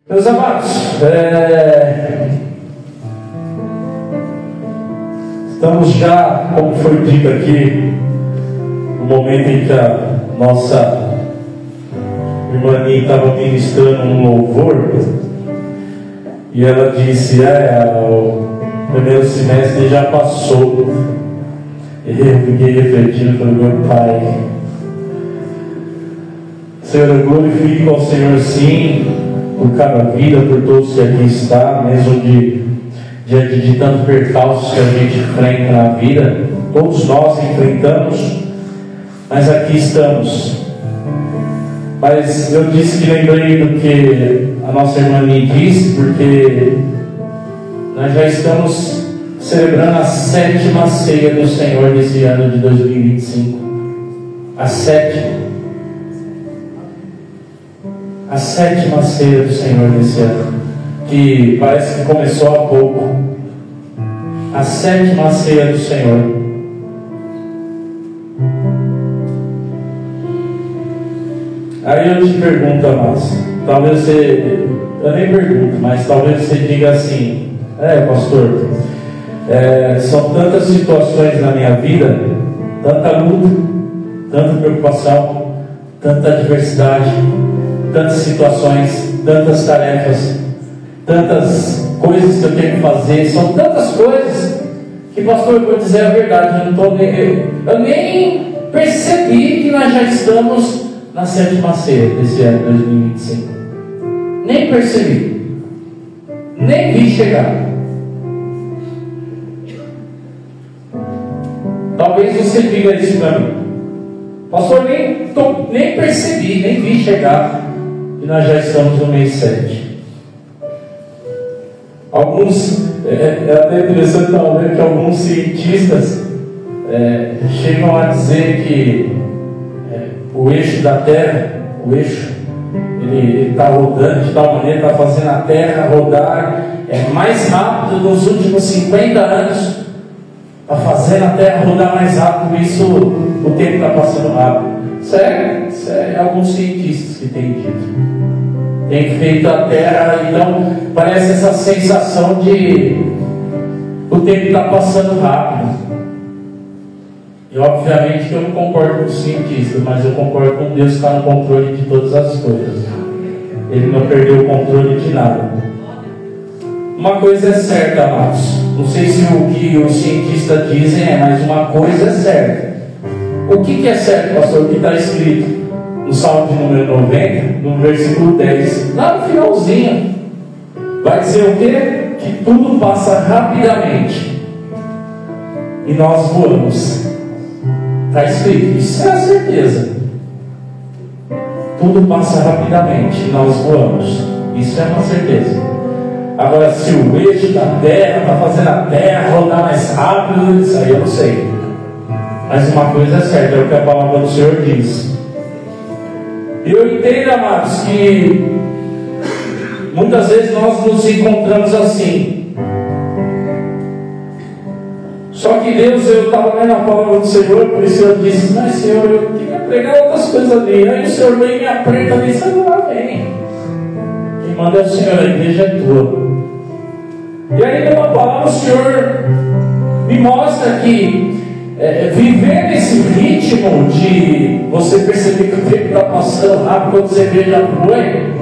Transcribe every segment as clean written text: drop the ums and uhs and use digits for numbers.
Meus amados, estamos já, como foi dito aqui, no momento em que a nossa irmã Aninha estava ministrando um louvor, e ela disse: o primeiro semestre já passou. E eu fiquei refletindo pelo meu Pai. Senhor, eu glorifico ao Senhor, sim, por cada vida, por todos que aqui estão, mesmo diante de tantos percalços que a gente enfrenta na vida. Todos nós enfrentamos, mas aqui estamos. Mas eu disse que lembrei do que a nossa irmã me disse, porque nós já estamos celebrando a 7ª ceia do Senhor nesse ano de 2025. A 7ª ceia do Senhor nesse ano, que parece que começou há pouco. A 7ª ceia do Senhor. Aí eu te pergunto, amados, talvez você, eu nem pergunto, mas talvez você diga assim: pastor, são tantas situações na minha vida, tanta luta, tanta preocupação, tanta adversidade, tantas situações, tantas tarefas, tantas coisas que eu tenho que fazer, são tantas coisas que, pastor, eu vou dizer a verdade, eu nem percebi que nós já estamos na 7ª ceia desse ano de 2025. Nem percebi, nem vi chegar. Talvez você diga isso para mim: pastor, nem percebi, nem vi chegar, e nós já estamos no mês 7. Alguns, é até interessante ver que alguns cientistas chegam a dizer que o eixo da Terra, ele está rodando de tal maneira, está fazendo a Terra rodar mais rápido nos últimos 50 anos. Está fazendo a Terra rodar mais rápido, isso o tempo está passando rápido. Sério, alguns cientistas que têm dito. Tem feito a Terra, então parece essa sensação de o tempo está passando rápido. E obviamente que eu não concordo com os cientistas, mas eu concordo com Deus que está no controle de todas as coisas. Ele não perdeu o controle de nada. Uma coisa é certa, amados. Não sei se o que os cientistas dizem mas uma coisa é certa. O que é certo, pastor? O que está escrito no Salmo de número 90, no versículo 10, lá no finalzinho, vai dizer o quê? Que tudo passa rapidamente e nós voamos. Está escrito, isso é a certeza. Tudo passa rapidamente e nós voamos. Isso é uma certeza. Agora, se o eixo da Terra está fazendo a Terra rodar mais rápido, isso aí eu não sei. Mas uma coisa é certa, é o que a palavra do Senhor diz. E eu entendo, amados, que muitas vezes nós nos encontramos assim. Só que Deus, eu estava lendo a palavra do Senhor, por isso eu disse: mas Senhor, eu queria pregar outras coisas ali. Aí o Senhor vem e me aperta ali, Senhor, vem. Quem manda é o Senhor, a igreja é tua. E aí numa palavra o Senhor me mostra que viver nesse ritmo de você perceber que o tempo está passando rápido, quando você vê já foi,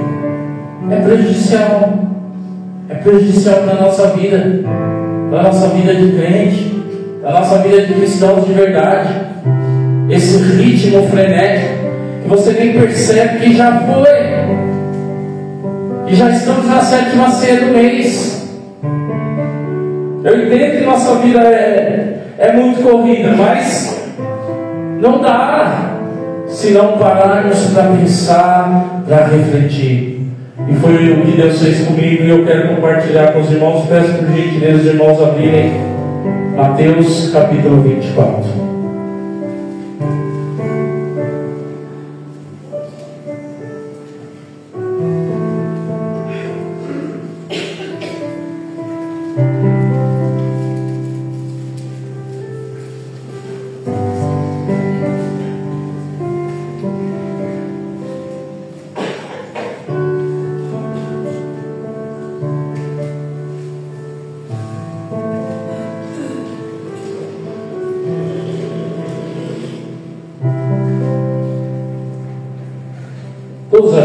é prejudicial. É prejudicial para a nossa vida, para a nossa vida de crente, para a nossa vida de cristãos de verdade. Esse ritmo frenético que você nem percebe que já foi, e já estamos na 7ª ceia do mês. Eu entendo que nossa vida é muito corrida, mas não dá se não pararmos para pensar, para refletir. E foi o que Deus fez comigo, e eu quero compartilhar com os irmãos. Peço por gentileza os irmãos abrirem Mateus capítulo 24.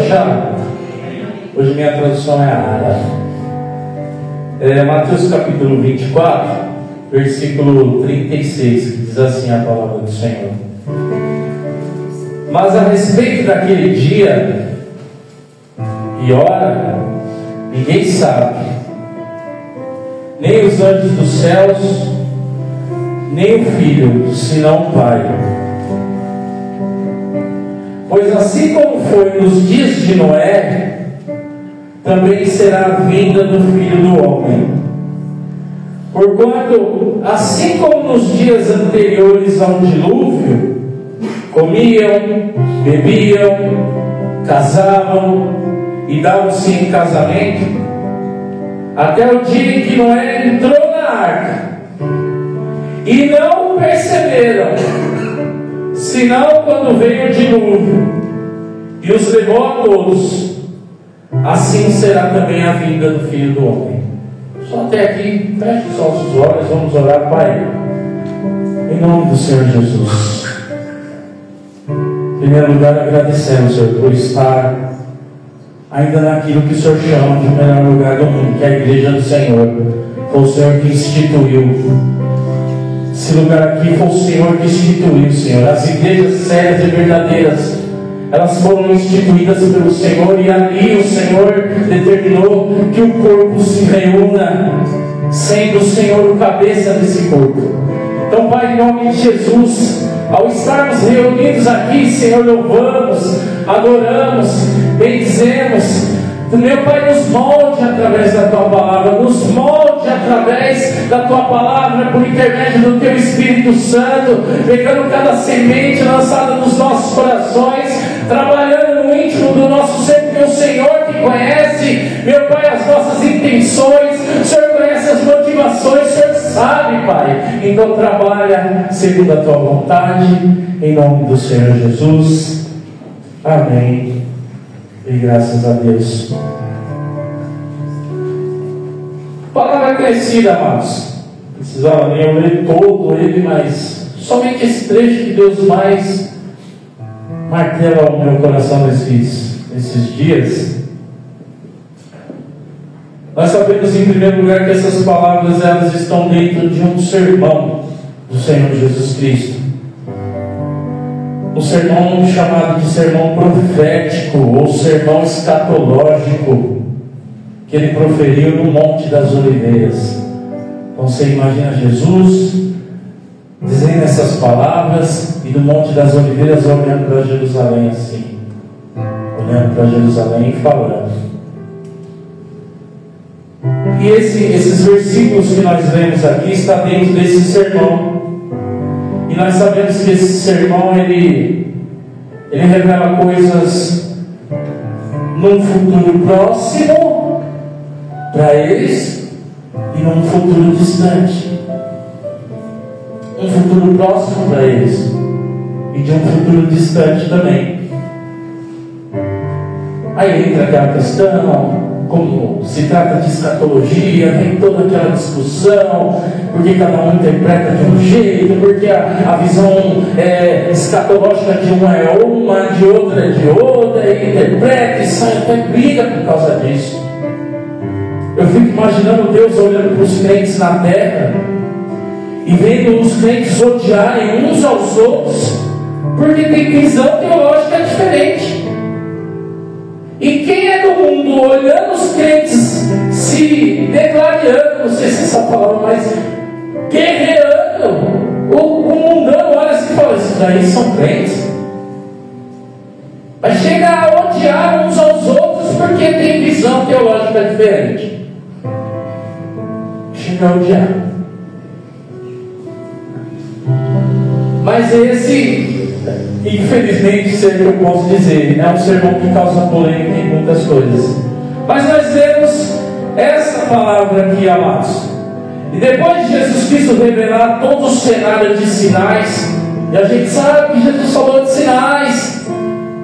achar? Hoje minha tradução é árabe. Mateus capítulo 24, versículo 36, que diz assim a palavra do Senhor: mas a respeito daquele dia e hora, ninguém sabe, nem os anjos dos céus, nem o Filho, senão o Pai. Pois assim como foi nos dias de Noé, também será a vinda do Filho do Homem. Porquanto, assim como nos dias anteriores ao dilúvio, comiam, bebiam, casavam e davam-se em casamento, até o dia em que Noé entrou na arca, e não perceberam, senão quando veio o dilúvio e os levou a todos, assim será também a vinda do Filho do Homem. Só até aqui, feche os nossos olhos, vamos orar, Pai, em nome do Senhor Jesus. Em primeiro lugar, agradecemos, Senhor, por estar ainda naquilo que o Senhor chama de o melhor lugar do mundo, que é a igreja do Senhor. Foi o Senhor que instituiu esse lugar aqui, foi o Senhor que instituiu, Senhor. As igrejas sérias e verdadeiras, elas foram instituídas pelo Senhor, e ali o Senhor determinou que o corpo se reúna, sendo o Senhor o cabeça desse corpo. Então, Pai, em nome de Jesus, ao estarmos reunidos aqui, Senhor, louvamos, adoramos, bendizemos. Meu Pai, nos molde através da Tua Palavra, nos molde através da Tua Palavra, por intermédio do Teu Espírito Santo, pegando cada semente lançada nos nossos corações, trabalhando no íntimo do nosso ser, porque é o Senhor que conhece, meu Pai, as nossas intenções, o Senhor conhece as motivações, o Senhor sabe, Pai. Então trabalha segundo a Tua vontade, em nome do Senhor Jesus. Amém. E graças a Deus. Palavra conhecida, amados. Não precisava nem eu ler todo ele, mas somente esse trecho que Deus mais martela ao meu coração nesses dias. Nós sabemos, em primeiro lugar, que essas palavras elas estão dentro de um sermão do Senhor Jesus Cristo. Um sermão chamado de sermão profético ou sermão escatológico, que ele proferiu no Monte das Oliveiras. Então você imagina Jesus dizendo essas palavras e do Monte das Oliveiras olhando para Jerusalém assim, olhando para Jerusalém e falando. E esses versículos que nós lemos aqui está dentro desse sermão. E nós sabemos que esse sermão ele revela coisas num futuro próximo para eles e num futuro distante. Um futuro próximo para eles e de um futuro distante também. Aí entra aquela questão, como se trata de escatologia, vem toda aquela discussão, porque cada um interpreta de um jeito, porque a visão escatológica de uma é uma, de outra é de outra, e interpreta e sai até briga por causa disso. Eu fico imaginando Deus olhando para os crentes na terra e vendo os crentes odiarem uns aos outros, porque tem visão teológica diferente. E quem é do mundo olhando os crentes se declarando, não sei se essa palavra, mas guerreando, o mundano olha assim e fala: esses aí são crentes. Vai chegar a odiar uns aos outros porque tem visão teológica diferente. Chega a odiar. Mas esse, infelizmente, se é que eu posso dizer, é um sermão que causa polêmica em muitas coisas. Mas nós vemos essa palavra aqui, amados. E depois de Jesus Cristo revelar todo o cenário de sinais, e a gente sabe que Jesus falou de sinais,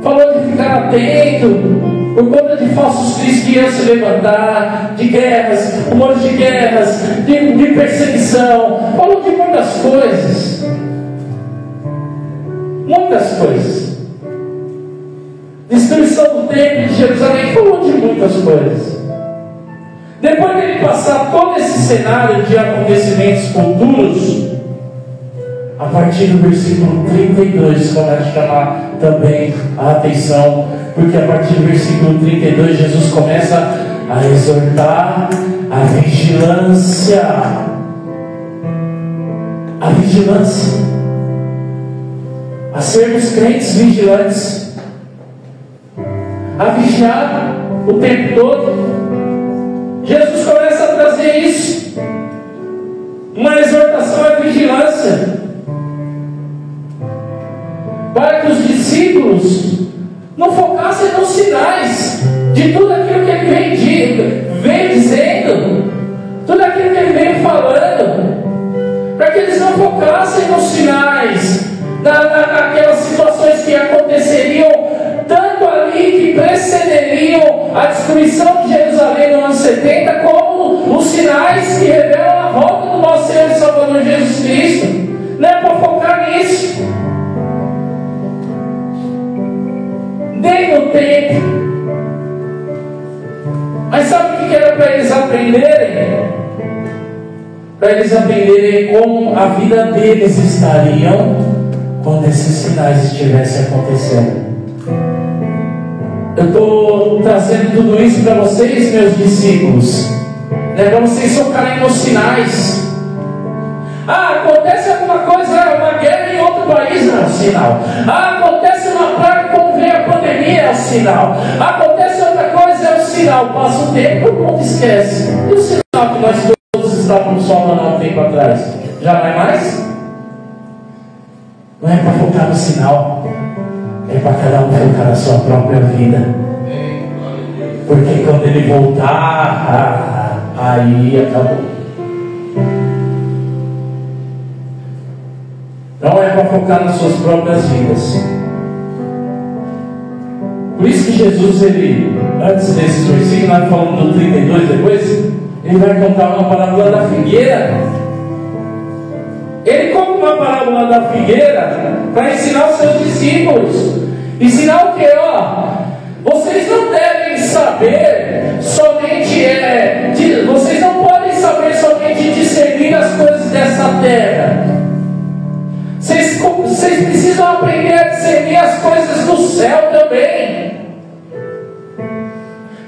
falou de ficar atento por conta de falsos cristos que iam se levantar, de guerras, rumores de guerras, de perseguição, falou de muitas coisas. Muitas coisas. destruição do templo de Jerusalém, falou de muitas coisas. Depois de ele passar todo esse cenário de acontecimentos futuros, a partir do versículo 32 começa a chamar também a atenção, porque a partir do versículo 32 Jesus começa a exortar a vigilância. A vigilância. A sermos crentes vigilantes. A vigiar o tempo todo. Jesus começa a trazer isso. Uma exortação à vigilância. Para que os discípulos não focassem nos sinais de tudo aquilo que ele vem dizendo, tudo aquilo que ele vem falando, para que eles não focassem nos sinais, naquelas situações que aconteceriam tanto ali que precederiam a destruição de Jerusalém no ano 70, como os sinais que revelam a volta do nosso Senhor e Salvador Jesus Cristo. Não é para focar nisso. Nem no tempo. Mas sabe o que era para eles aprenderem? Para eles aprenderem como a vida deles estariam quando esses sinais estivessem acontecendo. Eu estou trazendo tudo isso para vocês, meus discípulos, para vocês focarem nos sinais. Acontece alguma coisa, uma guerra em outro país, é um sinal. Acontece uma praga, quando vem a pandemia, é um sinal. Acontece outra coisa, é um sinal. Passa o tempo, todo mundo esquece. E o sinal que nós todos estávamos falando há um tempo atrás? Já não é mais? Não é para focar no sinal, é para cada um focar na sua própria vida. Porque quando ele voltar, aí acabou. Não é para focar nas suas próprias vidas. Por isso que Jesus, antes desse versículo, nós falamos do 32 depois, ele vai contar uma parábola da figueira. Ele conta uma parábola da figueira para ensinar os seus discípulos. Ensinar o que? Vocês não devem saber somente, vocês não podem saber somente discernir as coisas dessa terra. Vocês precisam aprender a discernir as coisas do céu também.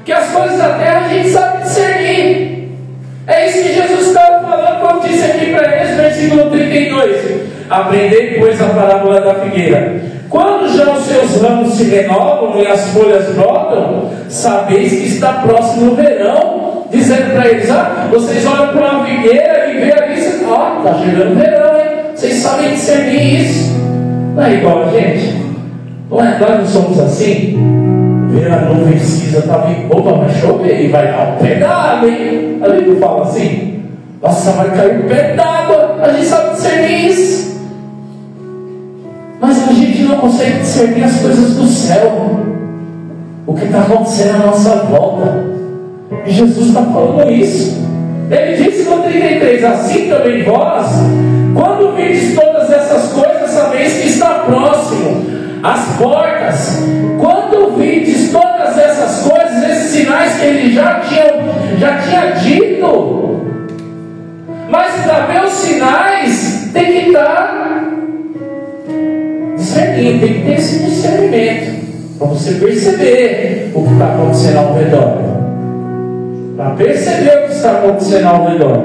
Que as coisas da terra a gente sabe discernir. É isso que Jesus estava falando quando disse aqui para eles, versículo 32. Aprendei, pois, a parábola da figueira. Quando já os seus ramos se renovam e as folhas brotam, sabeis que está próximo o verão. Dizendo para eles, vocês olham para uma figueira e vê ali, está chegando o verão, hein? Vocês sabem discernir isso. Não é igual a gente. Nós não somos assim. Ver a nuvem cinza, opa, vai chover e vai dar um pé d'água, hein? A gente não fala assim. Nossa, vai cair um pé d'água. A gente sabe discernir isso. Mas a gente não consegue discernir as coisas do céu. O que está acontecendo à nossa volta. E Jesus está falando isso. Ele disse no 33, assim também vós, quando vides todas essas coisas, sabeis que está próximo as portas. Quando vides todas essas coisas, esses sinais que ele já tinha dito. Mas para ver os sinais, tem que estar discernindo, tem que ter esse discernimento, para você perceber o que está acontecendo ao redor. Para perceber o que está acontecendo ao redor.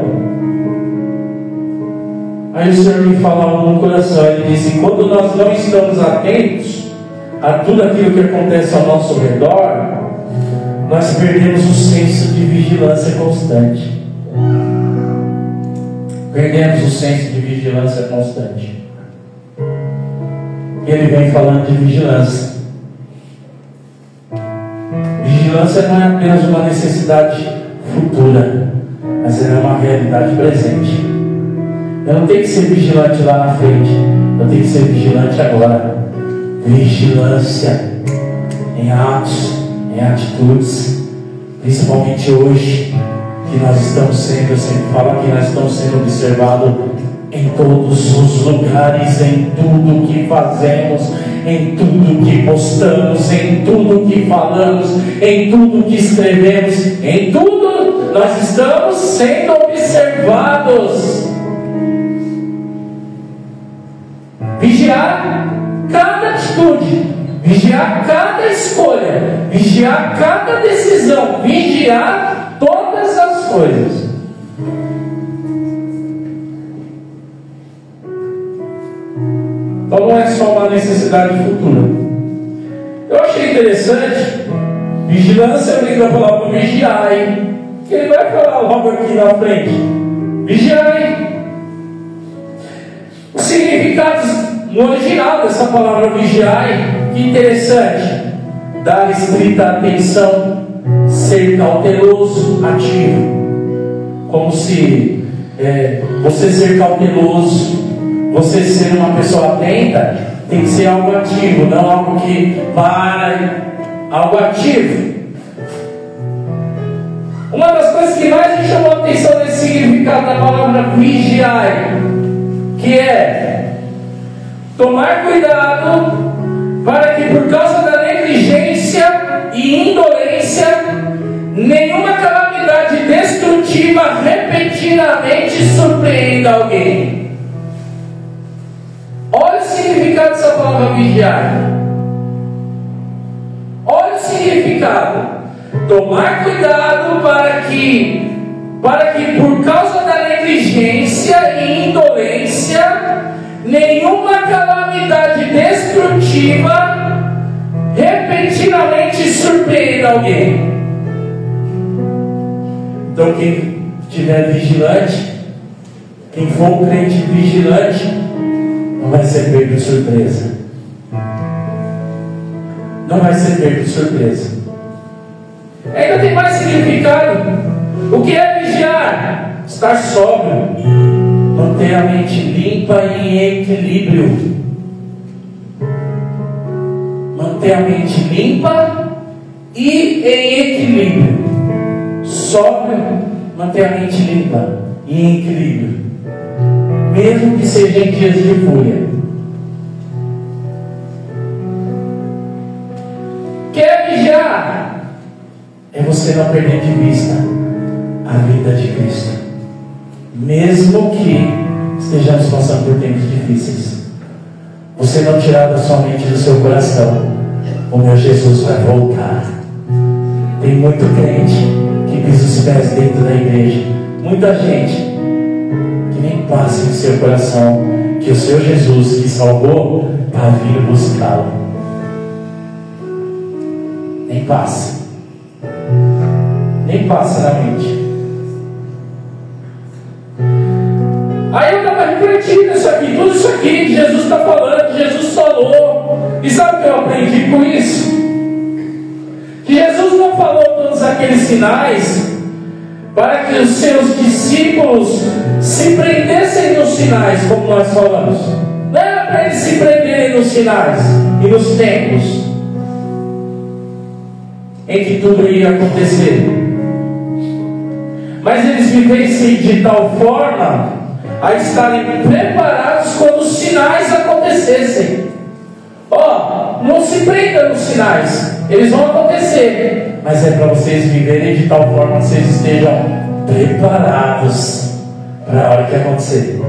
Aí o Senhor me falava no coração, ele disse: quando nós não estamos atentos a tudo aquilo que acontece ao nosso redor, nós perdemos o senso de vigilância constante. Perdemos o senso de vigilância constante. E ele vem falando de vigilância. Vigilância não é apenas uma necessidade futura, mas ela é uma realidade presente. Eu não tenho que ser vigilante lá na frente, eu tenho que ser vigilante agora. Vigilância em atos, em atitudes, principalmente hoje, que nós estamos sendo, eu sempre falo que nós estamos sendo observados em todos os lugares, em tudo que fazemos, em tudo que postamos, em tudo que falamos, em tudo que escrevemos, em tudo nós estamos sendo observados. Vigiar cada atitude, vigiar cada escolha, vigiar cada decisão, vigiar todas as coisas. Então não é só uma necessidade futura. Eu achei interessante, vigilância vem da palavra vigiai, que ele vai falar logo aqui na frente. Vigiai. Os significados no original dessa palavra vigiai, que interessante. Dar estrita atenção, ser cauteloso, ativo. Como se você ser cauteloso, você ser uma pessoa atenta, tem que ser algo ativo, não algo que para, algo ativo. Uma das coisas que mais me chamou a atenção nesse significado da palavra vigiai, que é tomar cuidado para que por causa da negligência e indolência nenhuma calamidade destrutiva repentinamente surpreenda alguém. Olha o significado dessa palavra vigiar. Olha o significado. Tomar cuidado para que por causa da negligência e indolência nenhuma calamidade destrutiva repentinamente surpreenda alguém. Então quem estiver vigilante, quem for um crente vigilante, não vai ser pego de surpresa. Não vai ser pego de surpresa. Ainda tem mais significado. O que é vigiar? Estar sóbrio, manter a mente limpa e em equilíbrio. Manter a mente limpa e em equilíbrio. Sóbrio, manter a mente limpa e em equilíbrio, mesmo que seja em dias de fúria. Quer vigiar? É você não perder de vista a vida de Cristo, mesmo que estejamos passando por tempos difíceis. Você não tirar da sua mente, do seu coração: o meu Jesus vai voltar. Tem muito crente que pisa os pés dentro da igreja, muita gente que nem passa em seu coração que o seu Jesus que salvou está vindo buscá-lo. Nem passa. Nem passa na mente. Aí eu estava refletindo isso aqui, tudo isso aqui que Jesus está falando, que Jesus falou. E sabe o que eu aprendi com isso? Que Jesus não falou todos aqueles sinais para que os seus discípulos se prendessem nos sinais, como nós falamos. Não era para eles se prenderem nos sinais e nos tempos em que tudo ia acontecer, mas eles vivessem de tal forma a estarem preparados quando os sinais acontecessem. Não se prenda nos sinais, eles vão acontecer, mas é para vocês viverem de tal forma que vocês estejam preparados para a hora que acontecer.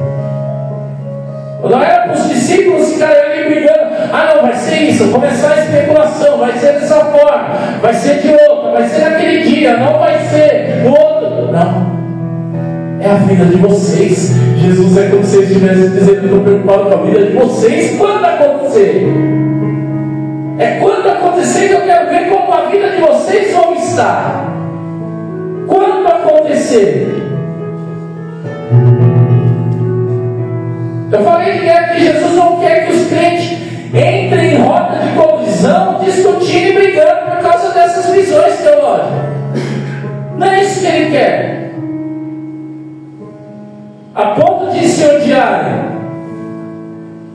Não era para os discípulos ficarem ali brigando: não, vai ser isso, começar a especulação, vai ser dessa forma, vai ser de outra, vai ser naquele dia, não vai ser no outro. Não, é a vida de vocês. Jesus é como se eles estivessem dizendo: eu estou preocupado com a vida de vocês quando acontecer. É quando acontecer que eu quero ver como a vida de vocês vão estar. Quando acontecer. Eu falei que Jesus não quer que os crentes entrem em roda de colisão, discutindo e brigando por causa dessas visões teológicas. Não é isso que Ele quer. A ponto de se odiarem.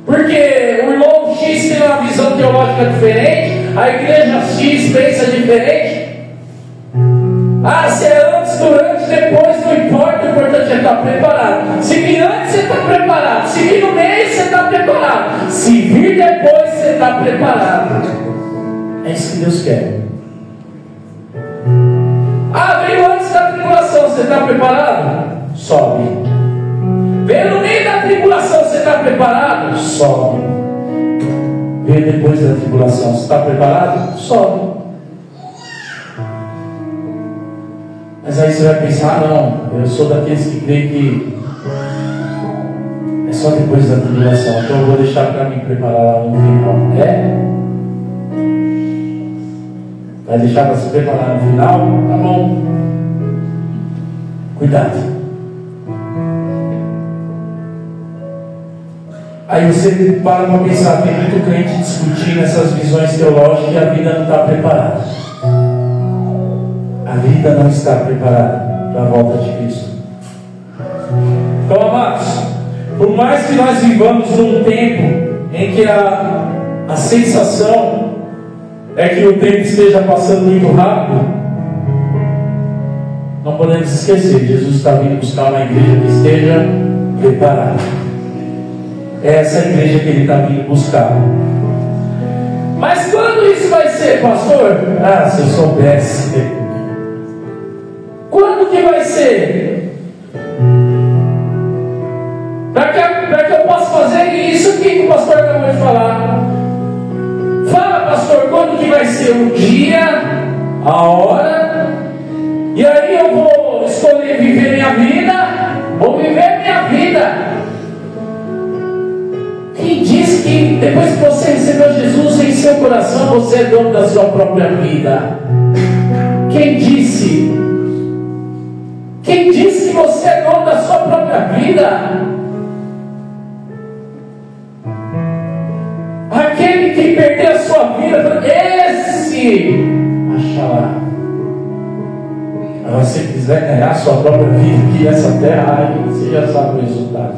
Porque o irmão X tem uma visão teológica diferente, a igreja X pensa diferente. Se é antes, durante, depois, não importa, o importante é estar preparado. Se vir antes, você está preparado. Se vir no meio, você está preparado. Se vir depois, você está preparado. É isso que Deus quer. Ah, veio antes da tribulação, você está preparado? Sobe. Veio no meio da tribulação, você está preparado? Sobe. Veio depois da tribulação, você está preparado? Sobe. Mas aí você vai pensar, não, eu sou daqueles que creem que é só depois da tribulação, então eu vou deixar para me preparar lá no final. Vai deixar para se preparar no final? Tá bom. Cuidado. Aí você para pensar, tem muito crente discutindo essas visões teológicas e a vida não está preparada. A vida não está preparada para a volta de Cristo. Então, amados, por mais que nós vivamos num tempo em que a sensação é que o tempo esteja passando muito rápido, não podemos esquecer, Jesus está vindo buscar uma igreja que esteja preparada. É essa igreja que Ele está vindo buscar. Mas quando isso vai ser, pastor? Ah, se eu soubesse. Quando que vai ser? Para que eu possa fazer isso aqui que o pastor acabou de falar. Fala, pastor, quando que vai ser o dia, a hora, e aí eu vou escolher viver minha vida, ou viver minha vida. Quem disse que depois que você recebeu Jesus em seu coração, você é dono da sua própria vida? Quem disse? Quem disse que você é dono da sua própria vida? Aquele que perdeu a sua vida, esse achará. Agora, se quiser ganhar a sua própria vida aqui nessa terra, aí você já sabe o resultado.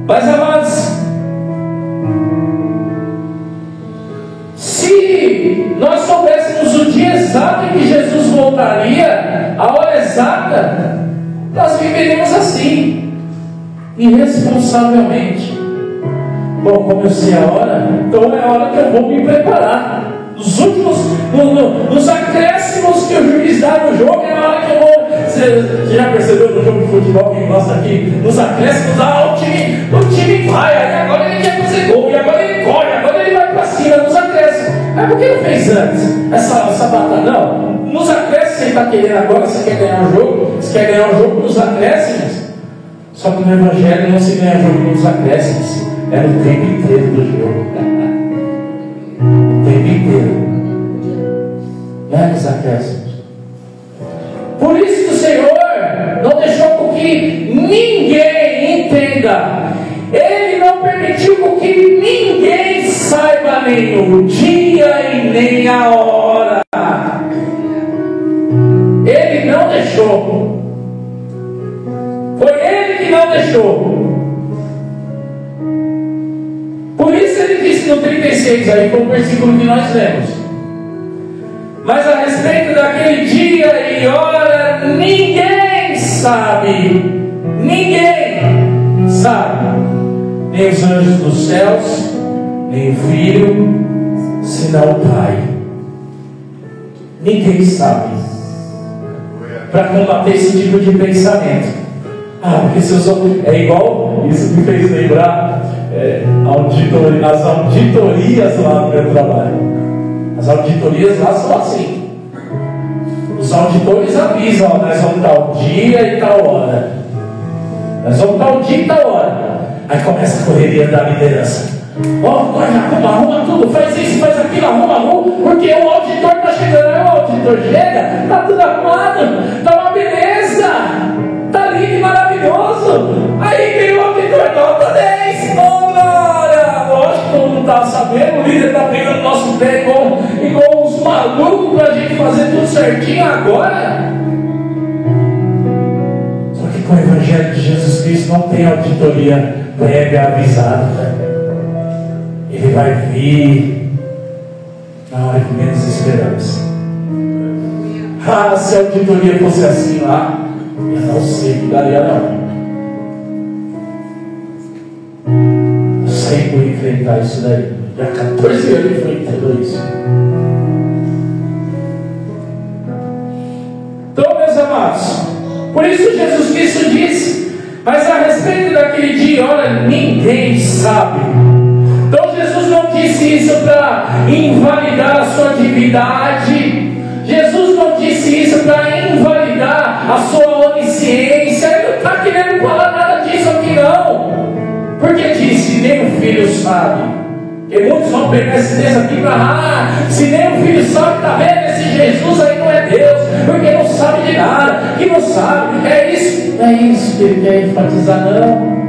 Mas, amados, se nós soubéssemos o dia exato em que Jesus voltaria, a hora exata, nós viveríamos assim, irresponsavelmente. Bom, como eu sei a hora, então é a hora que eu vou me preparar. Nos acréscimos que o juiz dá no jogo, é a hora que eu vou. Você já percebeu no jogo de futebol, quem gosta aqui? Nos acréscimos, o time vai, aí agora ele quer fazer gol, e agora ele corre, agora ele vai para cima, nos acréscimos. Mas por que não fez antes? Essa batalha, não. Nos acréscimos, você está querendo agora, você quer ganhar o jogo, você quer ganhar o jogo nos acréscimos. Só que no Evangelho não se ganha jogo nos acréscimos, é no tempo inteiro do jogo. O tempo inteiro, não é nos acréscimos. Por isso que o Senhor não deixou com que ninguém entenda. Ele não permitiu com que ninguém saiba nem o dia e nem a hora. Ele não deixou. Foi Ele que não deixou. Por isso Ele disse no 36, aí foi o versículo que nós lemos. Mas a respeito daquele dia e hora, ninguém sabe. Ninguém sabe. Nem os anjos dos céus, nem o Filho, senão o Pai. Ninguém sabe. Para combater esse tipo de pensamento. Ah, porque se eu sou. É igual, isso me fez lembrar as auditorias lá no meu trabalho. As auditorias lá são assim. Os auditores avisam, ó, nós vamos tal dia e tal hora. Nós vamos tal dia e tal hora. Aí começa a correria da liderança. Ó, corre, arruma tudo, faz isso, faz aquilo, arruma, porque o auditor está chegando. Aí o auditor chega, está tudo arrumado, está uma beleza, está lindo e maravilhoso. Aí vem o auditor, nota 10, glória! Lógico que todo mundo estava sabendo, o líder está pegando nosso pé igual uns malucos para a gente fazer tudo certinho agora. Só que com o Evangelho de Jesus Cristo não tem auditoria prévia avisada. Ele vai vir na hora que menos esperamos. Ah, se a auditoria fosse assim lá, eu não sei que daria não. passei por enfrentar isso daí. Já há 14 anos enfrentando isso. Então, meus amados, por isso Jesus Cristo disse, mas a respeito daquele dia, olha, ninguém sabe. Então Jesus não disse isso para invalidar a sua divindade. Jesus não disse isso para invalidar a sua onisciência. Ele não está querendo falar nada disso aqui não. Porque disse, nem o filho sabe. E muitos vão pegar esse texto aqui para, se nem o filho sabe, está vendo? Esse Jesus aí não é Deus, porque não sabe de nada, que não sabe. É isso que ele quer enfatizar, não.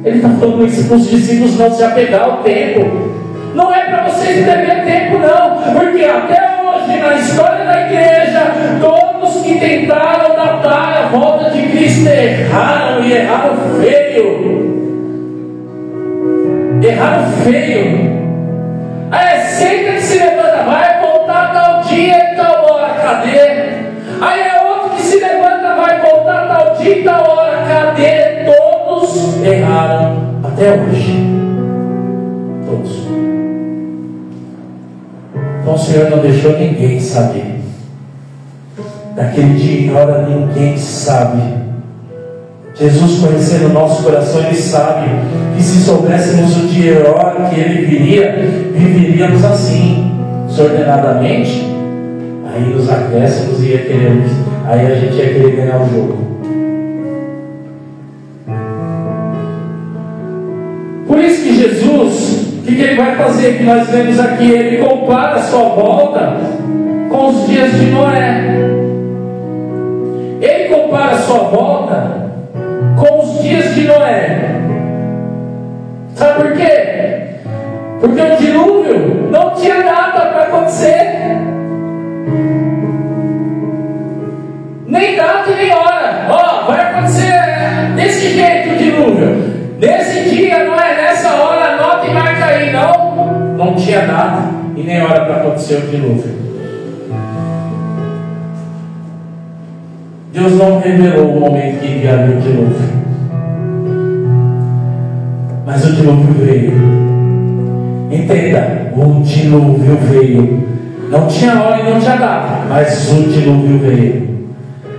Ele está falando isso para os discípulos não se apegar ao tempo. Não é para vocês perder tempo, não. Porque até hoje, na história da igreja, todos que tentaram datar a volta de Cristo erraram e erraram feio. Erraram feio. A seita que se levanta, vai voltar tal dia e tal hora, cadê? Aí é outro que se levanta, vai voltar tal dia e tal hora, cadê? Todos erraram até hoje. Todos. Então o Senhor não deixou ninguém saber. Daquele dia e hora ninguém sabe. Jesus, conhecendo o nosso coração, Ele sabe que se soubéssemos o dia e a hora que Ele viria, viveríamos assim, desordenadamente. Aí nos acréscimos ia querer, aí a gente ia querer ganhar o jogo. Por isso que Jesus, o que Ele vai fazer? Que nós vemos aqui, Ele compara a sua volta com os dias de Noé. Ele compara a sua volta com os dias de Noé. Sabe por quê? Porque o dilúvio não tinha data para acontecer, nem data e nem hora. Ó, vai acontecer desse jeito o dilúvio, nesse dia, não é nessa hora, anota e marca aí. Não tinha data e nem hora para acontecer o dilúvio. Deus não revelou o momento que enviaria o dilúvio, mas o dilúvio veio. Entenda, o dilúvio veio. Não tinha hora e não tinha data, mas o dilúvio veio.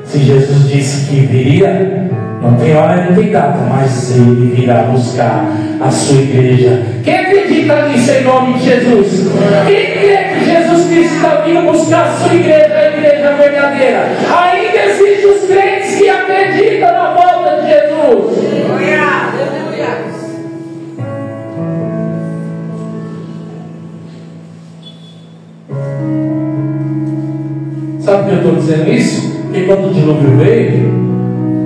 Se Jesus disse que viria, não tem hora e não tem data, mas Ele virá buscar a sua igreja. Quem acredita nisso em nome de Jesus? Quem crê que Jesus Cristo está vindo buscar a sua igreja, a igreja verdadeira? Ainda existem os crentes que acreditam na volta de Jesus. Sabe por que eu estou dizendo isso? Porque quando o dilúvio veio,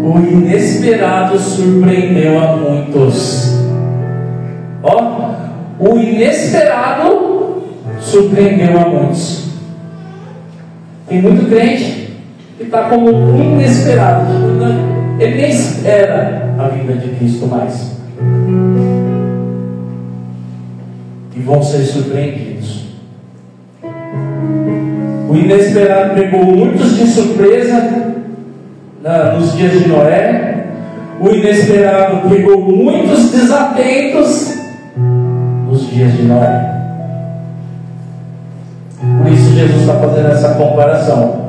o inesperado surpreendeu a muitos. Ó, o inesperado surpreendeu a muitos. Tem muito crente que está como inesperado. Ele nem espera a vinda de Cristo mais. E vão ser surpreendidos. O inesperado pegou muitos de surpresa nos dias de Noé. O inesperado pegou muitos desatentos nos dias de Noé. Por isso Jesus está fazendo essa comparação.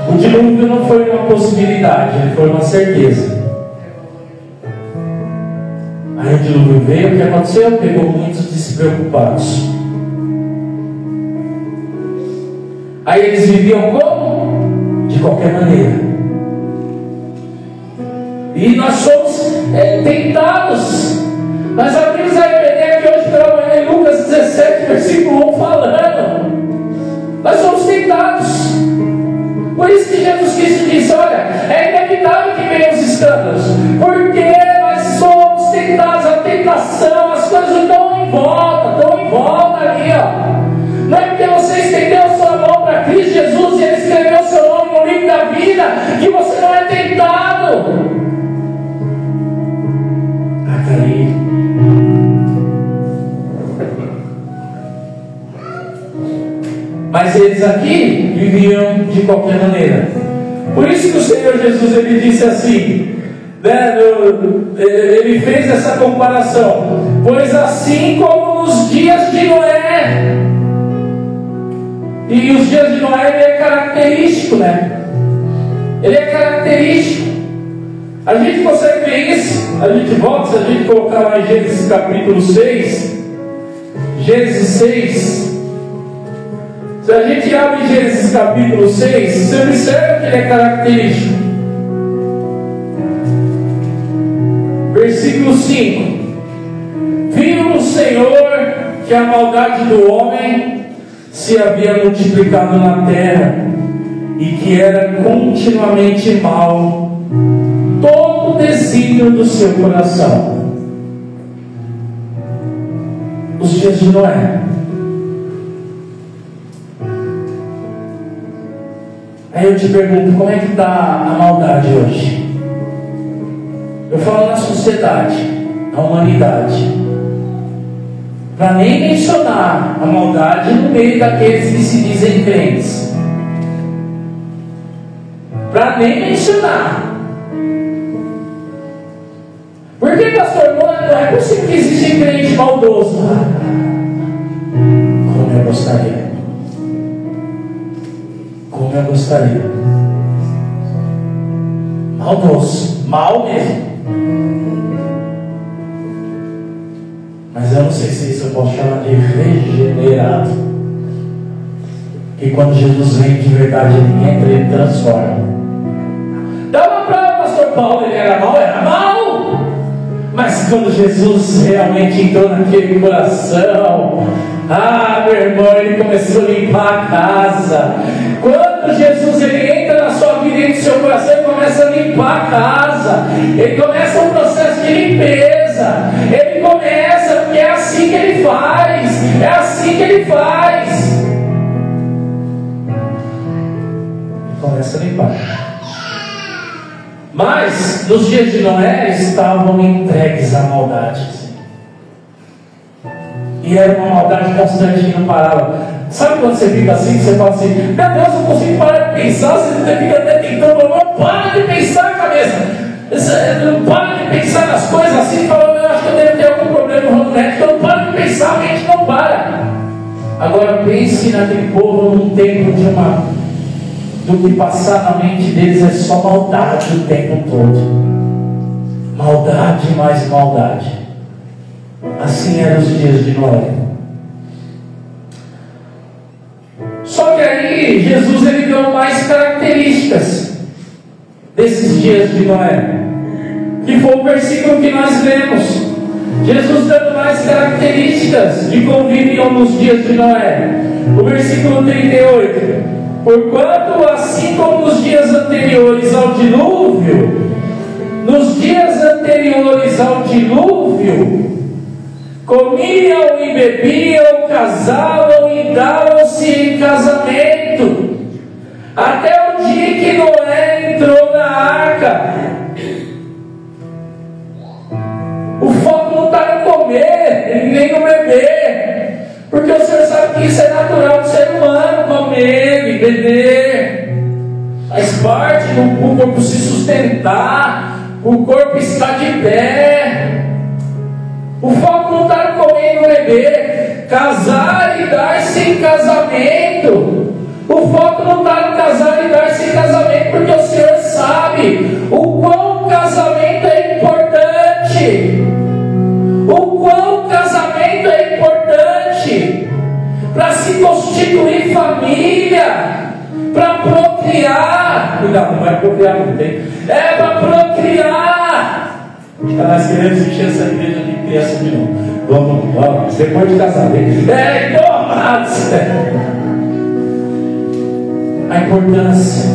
O dilúvio não foi uma possibilidade, ele foi uma certeza. Aí o dilúvio veio, o que aconteceu? Pegou muitos despreocupados. Aí eles viviam como? De qualquer maneira. E nós somos tentados. Nós abrimos a IBD aqui hoje pela manhã em Lucas 17, versículo 1, falando. Nós somos tentados. Por isso que Jesus Cristo disse, olha, é inevitável que venham os escândalos. Porque nós somos tentados, a tentação, as coisas estão em volta ali, ó. Não é porque você estendeu sua mão para Cristo Jesus e Ele escreveu seu nome no livro da vida que você não é tentado a cair. Mas eles aqui viviam de qualquer maneira. Por isso que o Senhor Jesus ele disse assim: Ele fez essa comparação. Pois assim como nos dias de Noé, e os dias de Noé ele é característico, né? Ele é característico. A gente consegue ver isso. A gente volta, se a gente colocar lá em Gênesis capítulo 6, Gênesis 6. Se a gente abre Gênesis capítulo 6, você observa que ele é característico. Versículo 5: viu o Senhor que a maldade do homem se havia multiplicado na terra, e que era continuamente mal todo o desígnio do seu coração. Os dias de Noé. Aí eu te pergunto, como é que está a maldade hoje? Eu falo na sociedade, na humanidade, para nem mencionar a maldade no meio daqueles que se dizem crentes, para nem mencionar. Porque, pastor, não é possível que existe crente maldoso. Como eu gostaria. Como eu gostaria. Maldoso. Mal mesmo. Mas eu não sei se isso eu posso chamar de regenerado. E quando Jesus vem de verdade, ele entra e ele transforma. Dá uma prova, pastor Paulo, ele era mal? Era mal! Mas quando Jesus realmente entrou naquele coração, meu irmão, ele começou a limpar a casa. Quando Jesus ele entra na sua vida e no seu coração, ele começa a limpar a casa. Ele começa um processo de limpeza. Ele começa, porque é assim que ele faz. É assim que ele faz. Ele começa a limpar. Mas nos dias de Noé estavam entregues à maldade. E era uma maldade constante que não parava. Sabe quando você fica assim, você fala assim, meu Deus, eu consigo parar de pensar, você fica até tentando, não para de pensar, cabeça. Não para de pensar nas coisas assim, falando, eu acho que eu devo ter algum problema no médico, então não para de pensar, a mente não para. Agora pense naquele povo num tempo do que passar na mente deles é só maldade o tempo todo. Maldade mais maldade. Assim eram os dias de Noé. Só que aí Jesus ele deu mais características desses dias de Noé, que foi o versículo que nós lemos. Jesus dando mais características de convívio nos dias de Noé. O versículo 38: porquanto assim como nos dias anteriores ao dilúvio, comiam e bebiam, casavam e davam-se em casamento, até o dia que Noé entrou na arca. O foco não está em comer, nem no beber, porque o Senhor sabe que isso é natural do ser humano, comer e beber. Faz parte do corpo se sustentar, o corpo está de pé. O foco não está em comer e no beber, casar e dar-se em casamento. O foco não está em casar e dar-se em casamento, porque o Senhor sabe o quão o casamento é importante. O quão o casamento é importante para se constituir família, para procriar. Cuidado, não vai procriar, não tem. É para procriar. Nós queremos encher essa igreja de criança de novo. Vamos, depois de casamento. Tomados. A importância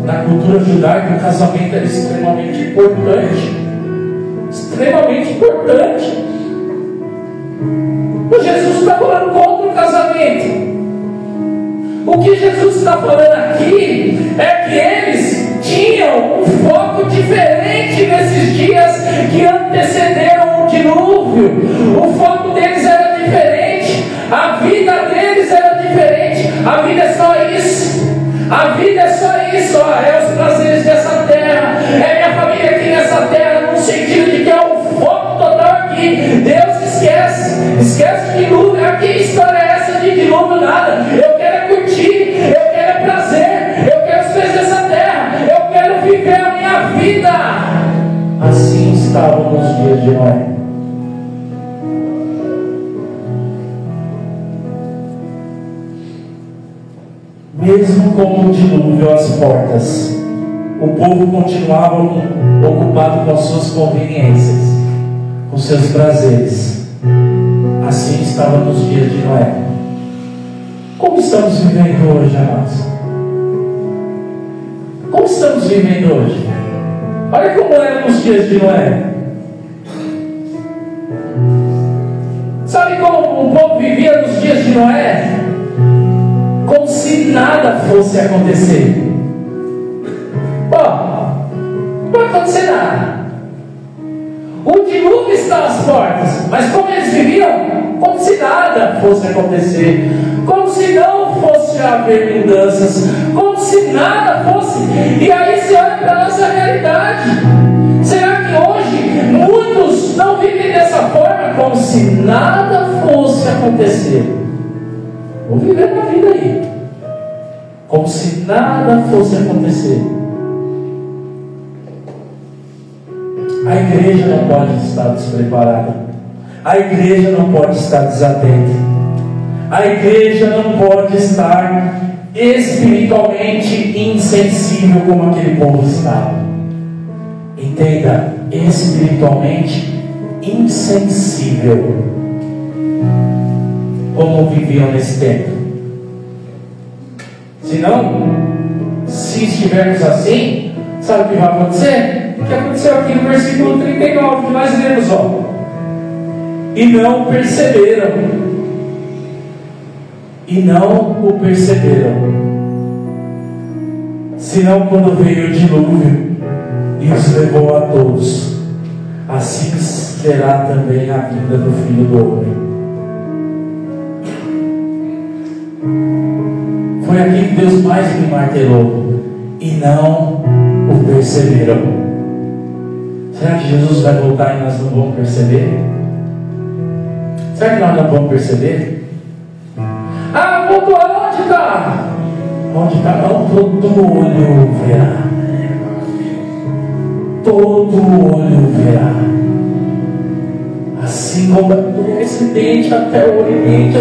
na cultura judaica, o casamento era extremamente importante. Extremamente importante. O Jesus está falando contra o casamento. O que Jesus está falando aqui é que eles tinham um foco diferente nesses dias que antecederam o dilúvio. O foco deles era diferente, a vida deles era diferente. A vida é só isso. A vida é só isso. É os prazeres dessa terra, é minha família aqui nessa terra. Noé. Mesmo com o dilúvio às portas, o povo continuava ocupado com as suas conveniências, com seus prazeres. Assim estava nos dias de Noé. Como estamos vivendo hoje, amados? Como estamos vivendo hoje? Olha como era nos dias de Noé. Sabe como o povo vivia nos dias de Noé? Como se nada fosse acontecer. Não vai acontecer nada. O dilúvio está às portas, mas como eles viviam? Como se nada fosse acontecer, como se não fosse haver mudanças, como se nada fosse. E aí você olha para a nossa realidade. Será que hoje muitos não vivem dessa forma, como se nada fosse acontecer? Vou viver uma vida aí, como se nada fosse acontecer. A igreja não pode estar despreparada. A igreja não pode estar desatenta. A igreja não pode estar espiritualmente insensível como aquele povo estava. Entenda, espiritualmente insensível como viviam nesse tempo. Senão, se estivermos assim, sabe o que vai acontecer? O que aconteceu aqui no versículo 39 que nós lemos, e não perceberam. E não o perceberam. Senão quando veio o dilúvio e os levou a todos, assim será também a vinda do Filho do Homem. Foi aqui que Deus mais me martelou. E não o perceberam. Será que Jesus vai voltar e nós não vamos perceber? Será que nós não vamos perceber? Voltou aonde está? Onde está? Não, todo olho verá. Todo olho verá. Assim como do Ocidente até o Oriente,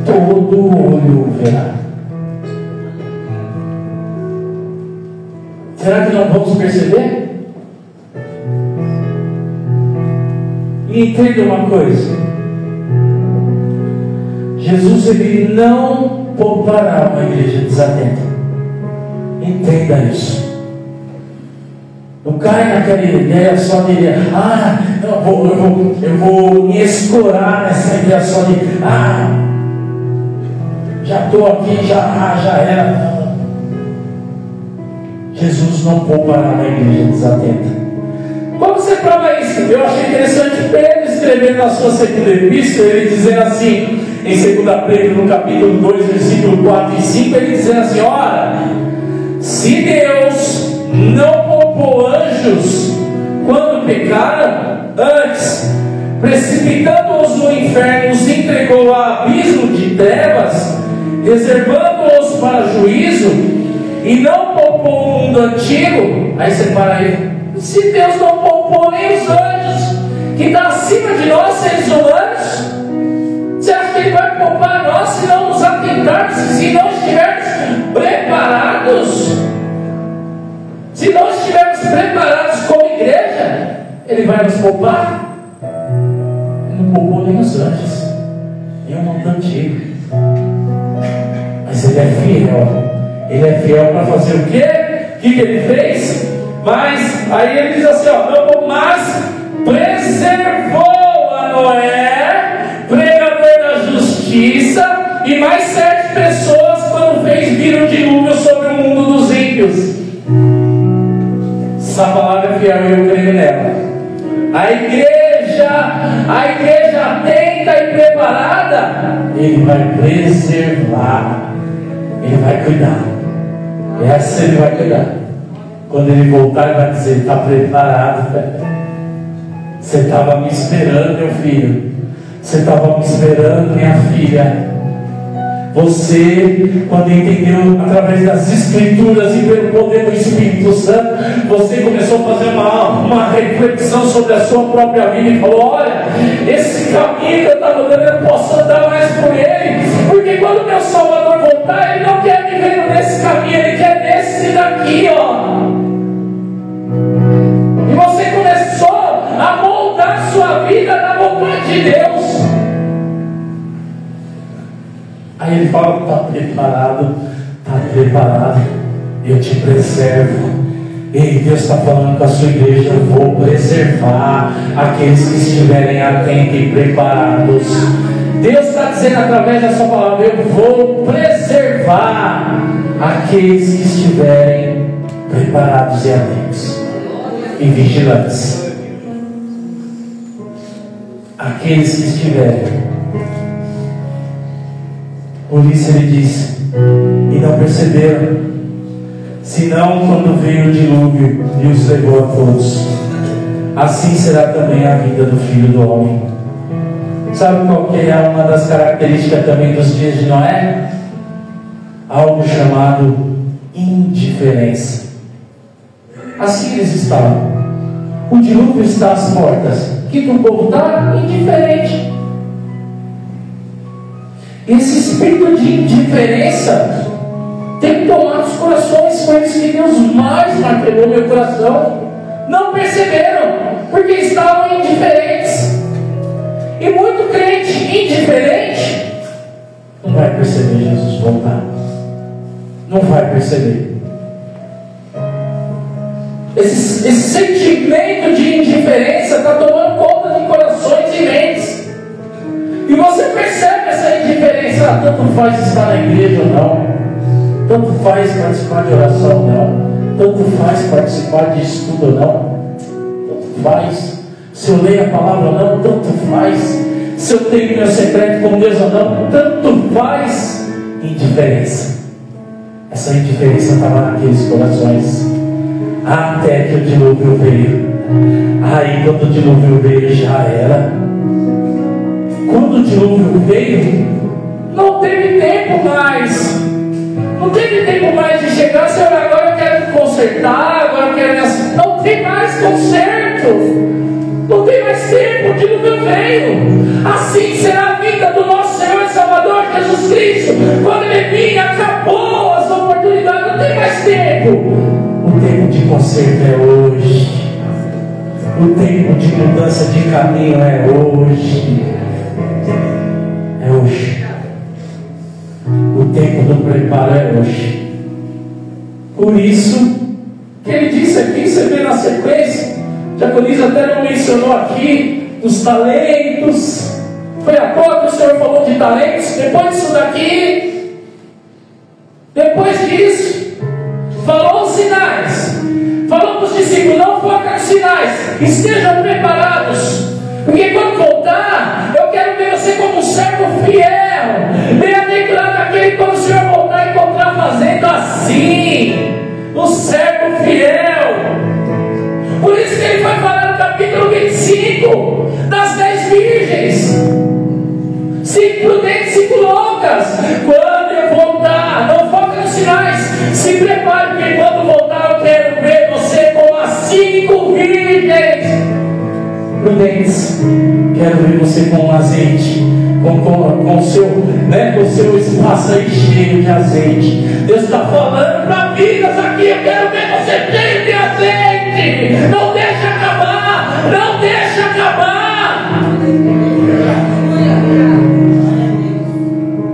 todo olho verá. Será que nós vamos perceber? E entenda uma coisa: Jesus, ele não poupará uma igreja desatenta. Entenda isso. Não cai naquela ideia só de eu vou me escorar nessa ideia só de já estou aqui, já era. Jesus não poupará uma igreja desatenta. Como você prova isso? Eu achei interessante Pedro escrevendo na sua segunda epístola, ele dizendo assim, em 2 Pedro, no capítulo 2, versículo 4 e 5, ele dizendo assim: ora, se Deus não poupou anjos quando pecaram, antes, precipitando-os no inferno, os entregou a abismo de trevas, reservando-os para juízo, e não poupou o mundo antigo. Aí você para aí. Se Deus não poupou nem os anjos, que está acima de nós, seres humanos, você acha que Ele vai poupar nós se não nos atentarmos, se não estivermos preparados? Se não estivermos preparados como igreja, Ele vai nos poupar? Ele não poupou nem os anjos, nem o mundo antigo. Mas Ele é fiel. Ele é fiel para fazer o quê? O que Ele fez? Mas aí ele diz assim, mas preservou a Noé, pregador da justiça, e mais 7 pessoas quando fez vir o dilúvio sobre o mundo dos ímpios. Essa palavra é fiel e eu creio nela. A igreja atenta e preparada, Ele vai preservar, Ele vai cuidar. Essa Ele vai cuidar. Quando Ele voltar, Ele vai dizer: está preparado, velho. Você estava me esperando, meu filho. Você estava me esperando, minha filha. Você, quando entendeu através das Escrituras e pelo poder do Espírito Santo, você começou a fazer uma reflexão sobre a sua própria vida e falou: olha, esse caminho que eu estava andando, eu posso andar mais por ele, porque quando meu Salvador voltar, ele não quer me ver nesse caminho, ele quer nesse daqui, ó. E você começou a moldar sua vida na vontade de Deus. Aí ele fala: está preparado, eu te preservo. Ei, Deus está falando com a sua igreja: eu vou preservar aqueles que estiverem atentos e preparados. Deus está dizendo através da sua palavra: eu vou preservar aqueles que estiverem preparados e atentos e vigilantes. Aqueles que estiverem. Por isso ele disse: e não perceberam, senão quando veio o dilúvio e os levou a todos. Assim será também a vida do Filho do Homem. Sabe qual que é uma das características também dos dias de Noé? Algo chamado indiferença. Assim eles estavam. O dilúvio está às portas. O que o povo está? Indiferente. Esse espírito de indiferença tem tomado os corações. Foi isso que Deus mais martelou meu coração. Não perceberam, porque estavam indiferentes. E muito crente indiferente não vai perceber Jesus voltar. Não vai perceber. Esse sentimento de indiferença está tomando conta de corações e mentes. E você percebe essa indiferença. Tanto faz estar na igreja ou não, tanto faz participar de oração ou não, tanto faz participar de estudo ou não, tanto faz se eu leio a palavra ou não, tanto faz se eu tenho meu secreto com Deus ou não, tanto faz. Indiferença. Essa indiferença estava naqueles corações, até que o dilúvio veio. Aí quando o dilúvio veio, já era. Quando o dilúvio veio, não teve tempo mais. Não teve tempo mais de chegar assim: olha, agora eu quero consertar, agora eu quero... Não tem mais conserto. Não tem mais tempo. O dilúvio veio. Assim será a vida do nosso Senhor e Salvador Jesus Cristo. Quando Ele vir, acabou as oportunidades. Não tem mais tempo. O tempo de conserto é hoje. O tempo de mudança de caminho é hoje. É hoje. O tempo do preparo é hoje. Por isso que ele disse aqui, você vê na sequência, Diaconisa até não mencionou aqui dos talentos. Foi a toa que o Senhor falou de talentos. Depois disso daqui, depois disso, falou os sinais. Falou para os discípulos: não foca nos sinais, estejam preparados, porque quando voltar, eu quero ver você como um servo fiel, bem-aventurado aquele que quando o Senhor voltar encontrar fazendo assim, o servo fiel. Por isso que ele vai falar no capítulo 25 das 10 virgens, 5 prudentes e 5 loucas. Quando eu voltar, não foca nos sinais, se prepare, porque quando voltar eu quero ver você como as 5 virgens prudentes. Quero ver você com um azeite, com o seu espaço aí cheio de azeite. Deus está falando para vidas aqui: eu quero ver você cheio de azeite. Não deixa acabar, não deixa acabar,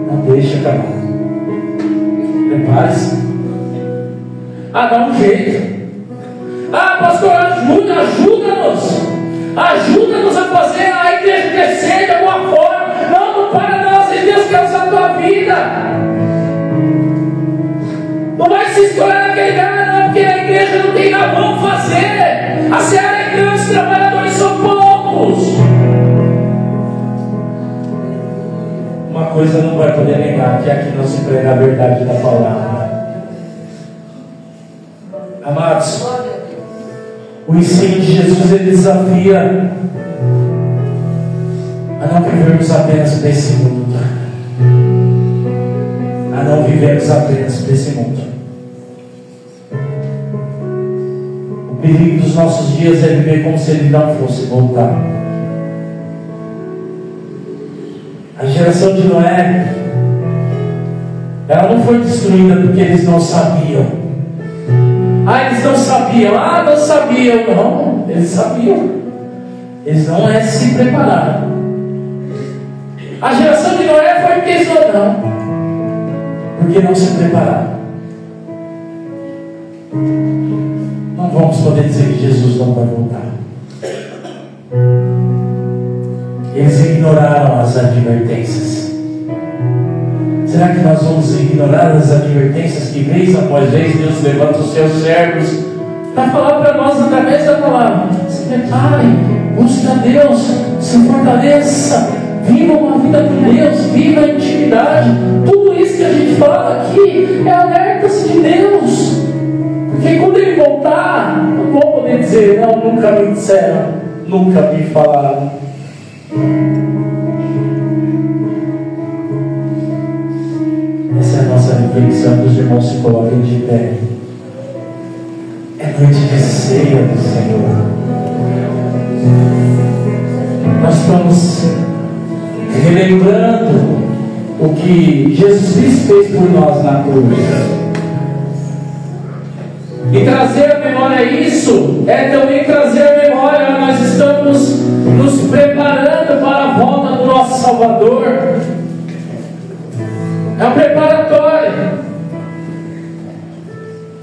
não deixa acabar. Prepare-se. Dá um jeito. Pastor, ajuda-nos. Ajuda-nos a fazer a igreja crescer de alguma forma. Não para não, se Deus quer usar a tua vida. Não vai se escolher naquele lugar, não, porque a igreja não tem nada. Vamos fazer. A seara é grande, os trabalhadores são poucos. Uma coisa não vai poder negar, que aqui não se prega a verdade da palavra. Amados, o ensino de Jesus, ele desafia a não vivermos apenas desse mundo. a não vivermos apenas para esse mundo. O perigo dos nossos dias é viver como se Ele não fosse voltar. A geração de Noé, ela não foi destruída porque eles não sabiam. Eles não sabiam. Não sabiam. Não, eles sabiam. Eles não se prepararam. A geração de Noé foi porque eles não, porque não se prepararam. Não vamos poder dizer que Jesus não vai voltar. Eles ignoraram as advertências. Será que nós vamos ignorar as advertências que vez após vez Deus levanta os seus servos para falar para nós através da palavra? Se prepare, busque a Deus, se fortaleça, viva uma vida com Deus, viva a intimidade. Tudo isso que a gente fala aqui é alertas de Deus, porque quando Ele voltar, não vou poder dizer, não, nunca me disseram, nunca me falaram. Essa é a nossa reflexão. Os irmãos se coloquem de pé. É noite de ceia do Senhor. Nós estamos relembrando o que Jesus Cristo fez por nós na cruz. E trazer à memória isso é também trazer à memória, nós estamos nos preparando para a volta do nosso Salvador. É um preparatório.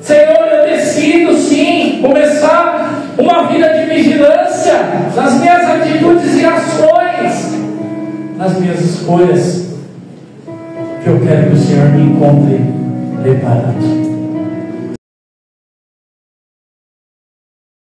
Senhor, eu decido sim começar uma vida de vigilância nas minhas atitudes e ações, nas minhas escolhas, que eu quero que o Senhor me encontre preparado.